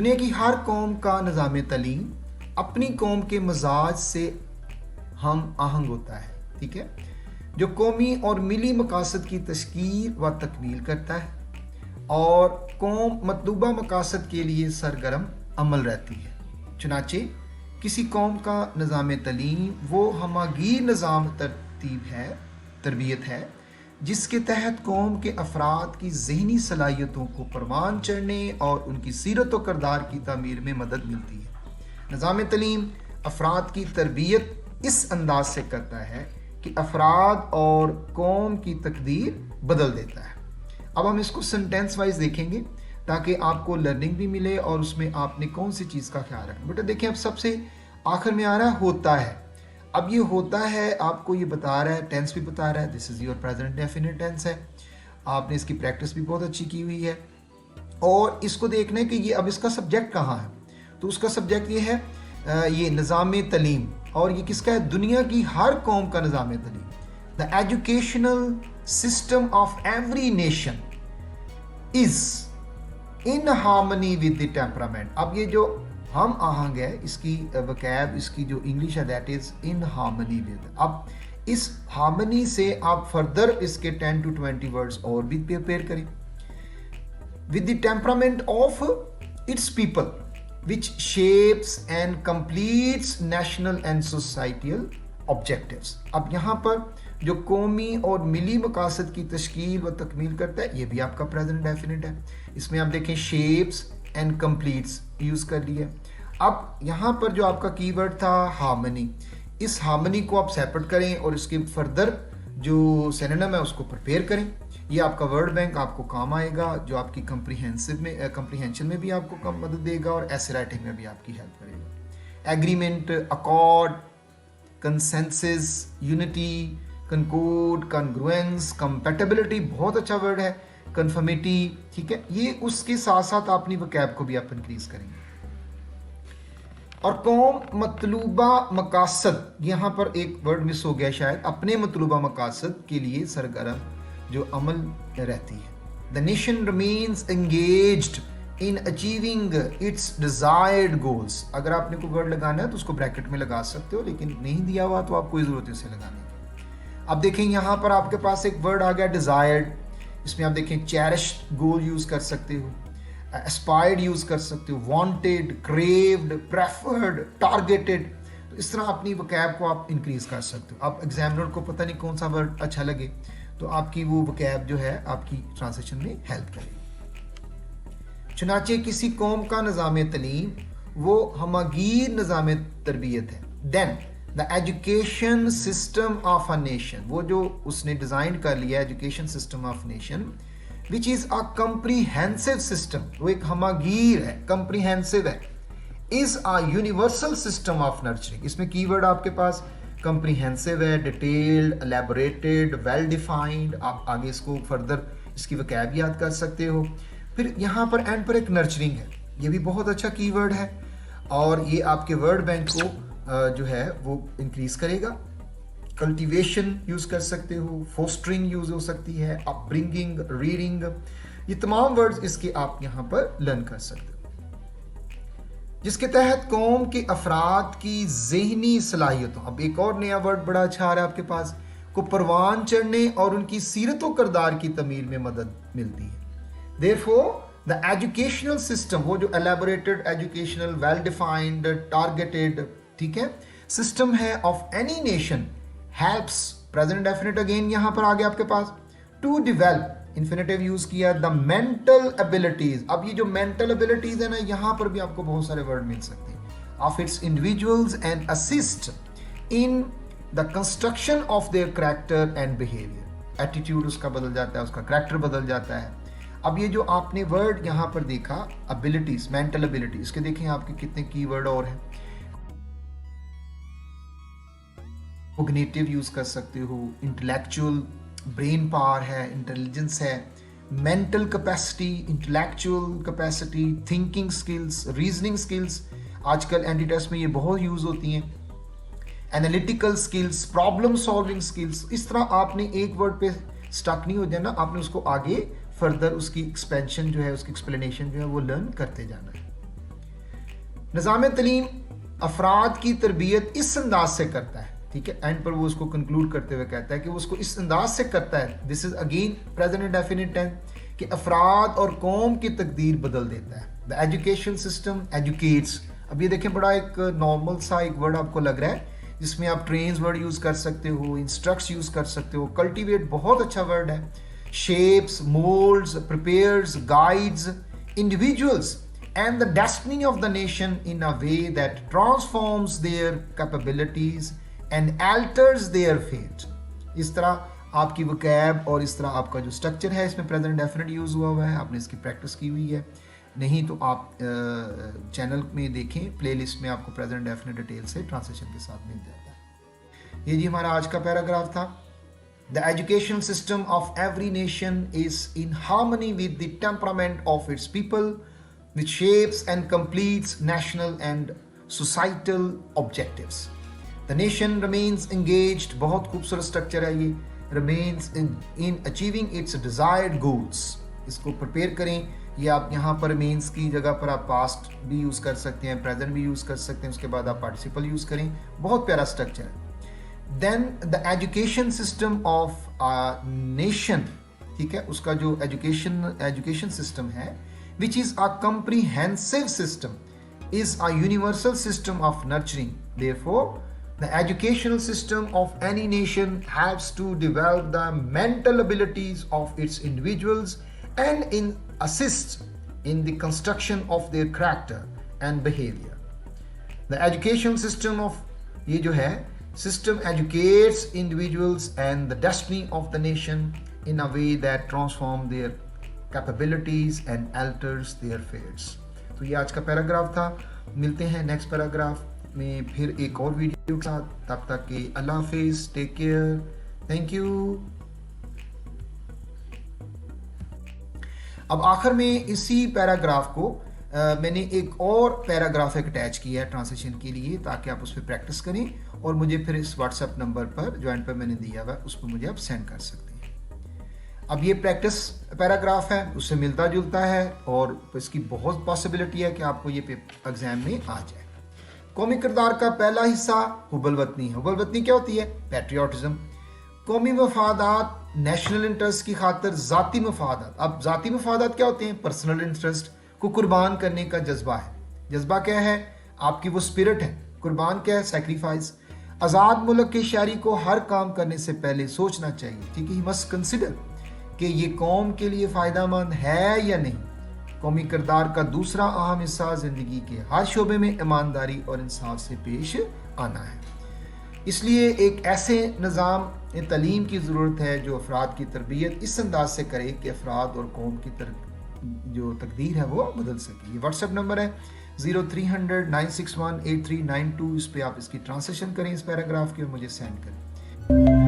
दुनिया की हर कौम का निज़ाम तलीम अपनी कौम के मजाज से हम आहंग होता है, ठीक है, जो कौमी और मिली मकासद की तशकील व तकमील करता है और कौम मतलूबा मकासद के लिए सरगर्म अमल रहती है। चुनाचे किसी कौम का निज़ाम तलीम वो हमागीर निज़ाम तरबियत है जिसके तहत कौम के अफराद की ज़हनी सलाहियतों को परवान चढ़ने और उनकी सीरत व किरदार की तामीर में मदद मिलती है। निज़ाम तलीम अफराद की तरबियत इस अंदाज से करता है कि अफराद और कौम की तकदीर बदल देता है। अब हम इसको सेंटेंस वाइज देखेंगे ताकि आपको लर्निंग भी मिले और उसमें आपने कौन सी चीज़ का ख्याल रखना। बेटा देखिए, अब सबसे आखिर में आ रहा है होता है। अब ये होता है आपको ये बता रहा है, टेंस भी बता रहा है, this is your present definite tense है। आपने इसकी प्रैक्टिस भी बहुत अच्छी की हुई है और इसको देखना है कि ये अब इसका सब्जेक्ट कहाँ है। तो उसका सब्जेक्ट ये है ये निज़ाम तलीम, और ये किसका है? दुनिया की हर कौम का निज़ाम तलीम। The educational system of every nation is in harmony with the temperament. अब ये जो हम आहंग है, इसकी वकैब, इसकी जो इंग्लिश है, that is in harmony with. अब इस हार्मनी से आप फर्दर इसके 10 to 20 वर्ड्स और भी प्रिपेयर करें। With the temperament of its people which shapes and completes national and societal objectives. अब यहाँ पर जो कौमी और मिली मकासद की तश्कील व तकमील करता है, ये भी आपका प्रेजेंट डेफिनेट है। इसमें आप देखें शेप्स एंड कंप्लीट्स यूज़ कर लिया। अब यहाँ पर जो आपका कीवर्ड था हार्मनी, इस हार्मनी को आप सेपरेट करें और इसके फर्दर जो सिनोनिम है उसको प्रिपेयर करें। ये आपका वर्ड बैंक आपको काम आएगा, जो आपकी कंप्रीहेंशन में भी आपको कम मदद देगा और ऐसे राइटिंग में भी आपकी हेल्प करेगा। Agreement, accord, consensus, unity, concord, congruence, compatibility बहुत अच्छा वर्ड है, कन्फर्मिटी, ठीक है। ये उसके साथ साथ अपनी वकैब को भी आप इंक्रीज करेंगे। और कौम मतलूबा मकासद, यहाँ पर एक वर्ड मिस हो गया शायद, अपने मतलूबा मकासद के लिए सरगर्म जो अमल रहती है। The nation remains engaged in achieving it's desired goals. अगर आपने कोई वर्ड लगाना है तो उसको ब्रैकेट में लगा सकते हो, लेकिन नहीं दिया हुआ तो आपको जरूरत है उसे लगाने की। अब देखें यहाँ पर आपके पास एक वर्ड आ गया डिजायर्ड। इसमें आप देखें चेरिश्ड गोल यूज कर सकते हो, एस्पायर्ड यूज कर सकते हो, वांटेड, क्रेव्ड, प्रेफर्ड, टारगेटेड। तो इस तरह अपनी वकैब को आप इंक्रीज कर सकते हो। अब एग्जामिनर को पता नहीं कौन सा वर्ड अच्छा लगे तो आपकी वो वकैब जो है आपकी ट्रांसलेशन में हेल्प करेगी। चुनाचे किसी कौम का निज़ाम तलीम वो हमागीर निज़ाम तरबियत है। Then the education system of a nation, वो जो उसने डिज़ाइन कर लिया education system of nation, which is a comprehensive system, वो एक हमागीर है, कंप्रीहेंसिव है, is a universal system of nurturing. इसमें कीवर्ड आपके पास कंप्रीहेंसिव है, डिटेल्ड, एलैबोरेटेड, वेल डिफाइंड। आप आगे इसको फर्दर इसकी वकैब याद कर सकते हो। फिर यहाँ पर एंड पर एक नर्चरिंग है, ये भी बहुत अच्छा कीवर्ड है और ये आपके वर्ड बैंक को जो है वो इंक्रीज करेगा। कल्टीवेशन यूज कर सकते हो, फोस्टरिंग यूज हो सकती है, अपब्रिंगिंग, रीडिंग, ये तमाम वर्ड्स इसके आप यहाँ पर लर्न कर सकते हो, जिसके तहत कौम के अफराद की ज़हनी सलाहियतों, अब एक और नया वर्ड बड़ा अच्छा आ रहा है आपके पास, को परवान चढ़ने और उनकी सीरत व किरदार की तमीर में मदद मिलती है। देयरफॉर द एजुकेशनल सिस्टम, वो जो elaborated, educational, well defined, targeted, ठीक है, सिस्टम है of any nation helps, present definite again यहाँ पर आ गया आपके पास, टू डेवलप, इन्फिनेटिव यूज किया, द मेंटल एबिलिटीज। अब ये जो मेंटल एबिलिटीज है ना, यहाँ पर भी आपको बहुत सारे वर्ड मिल सकते हैं, of its individuals and assist in the construction of their character and behaviour. Attitude उसका बदल जाता है, उसका कैरेक्टर बदल जाता है। अब ये जो आपने वर्ड यहाँ पर देखा एबिलिटीज, मेंटल एबिलिटीज, इसके देखें आपके कितने कीवर्ड और हैं। कोग्निटिव यूज कर सकते हो, इंटेलेक्चुअल, ब्रेन पावर है, इंटेलिजेंस है, mental capacity, intellectual capacity, thinking skills, reasoning skills, आजकल एंटी टेस्ट में ये बहुत यूज होती हैं, analytical skills, problem solving skills. इस तरह आपने एक वर्ड पे स्टक नहीं हो जाना, आपने उसको आगे फर्दर उसकी एक्सपेंशन जो है, उसकी एक्सप्लेनेशन जो है वो लर्न करते जाना है। निज़ाम तलीम अफराद की तरबियत इस अंदाज से करता है, ठीक है, एंड पर वो उसको कंक्लूड करते हुए कहता है कि वो उसको इस अंदाज से करता है, this is again present indefinite tense, कि अफराद और कौम की तकदीर बदल देता है। द एजुकेशन सिस्टम एजुकेट्स, अब ये देखें बड़ा एक नॉर्मल सा एक वर्ड आपको लग रहा है जिसमें आप ट्रेन्स वर्ड यूज़ कर सकते हो, इंस्ट्रक्ट्स यूज़ कर सकते हो, कल्टिवेट बहुत अच्छा वर्ड है, shapes, moulds, prepares, guides individuals and the destiny of the nation in a way that transforms their capabilities and alters their fate। इस तरह आपकी वोकैब और इस तरह आपका जो स्ट्रक्चर है इसमें प्रेजेंट डेफिनेट यूज़ हुआ है, आपने इसकी प्रैक्टिस की हुई है, नहीं तो आप चैनल में देखें, प्लेलिस्ट में आपको प्रेजेंट डेफिनेट डिटेल से ट्रांसलेशन के साथ मिल जाता है। ये जी हमारा आज का पैराग्राफ था। The educational system of every nation is in harmony with the temperament of its people, which shapes and completes national and societal objectives. The nation remains engaged, बहुत खूबसूरत स्ट्रक्चर है ये, remains in achieving its desired goals। इसको prepare करें, ये आप यहाँ पर remains की जगह पर आप past भी यूज़ कर सकते हैं, present भी यूज़ कर सकते हैं, उसके बाद आप participle यूज़ करें, बहुत प्यारा स्ट्रक्चर है। Then the education system of a nation, ठीक है, उसका जो education system है, which is a comprehensive system, is a universal system of nurturing. Therefore, the educational system of any nation has to develop the mental abilities of its individuals and assist in the construction of their character and behavior. The education system of ये जो है system educates individuals and the destiny of the nation in a way that transform their capabilities and alters their fates। तो ये आज का paragraph था। मिलते हैं नेक्स्ट पैराग्राफ में फिर एक और वीडियो के साथ, तब तक के अल्लाह हाफिज़, टेक केयर, थैंक यू। अब आखिर में इसी पैराग्राफ को मैंने एक और पैराग्राफ अटैच किया है ट्रांसलेशन के लिए, ताकि आप उस पर प्रैक्टिस करें और मुझे फिर इस व्हाट्सएप नंबर पर जो एंड पर मैंने दिया हुआ उस पर मुझे आप सेंड कर सकते हैं। अब ये प्रैक्टिस पैराग्राफ है, उससे मिलता जुलता है और इसकी बहुत पॉसिबिलिटी है कि आपको ये एग्जाम में आ जाए। कौमी किरदार का पहला हिस्सा हुब्बुल वतनी है। हुब्बुल वतनी क्या होती है? पैट्रियाटिज्म। कौमी मफादात, नेशनल इंटरेस्ट की खातिर ज़ाती मफादात। अब ज़ाती मफादात क्या होते हैं? पर्सनल इंटरेस्ट को कुर्बान करने का जज्बा है। जज्बा क्या है? आपकी वो स्पिरिट है। कुर्बान क्या है? सेक्रीफाइस। आज़ाद मुल्क के शहरी को हर काम करने से पहले सोचना चाहिए, ठीक है, ही मस्ट कंसिडर कि ये कौम के लिए फ़ायदेमंद है या नहीं। कौमी किरदार का दूसरा अहम हिस्सा ज़िंदगी के हर शोबे में ईमानदारी और इंसाफ से पेश आना है। इसलिए एक ऐसे निज़ाम तलीम की ज़रूरत है जो अफराद की तरबियत इस अंदाज से करे कि अफराद और कौम की जो तकदीर है वो बदल सके। ये व्हाट्सएप नंबर है 0300 961 8392, इस पर आप इसकी ट्रांसलेशन करें इस पैराग्राफ की और मुझे सेंड करें।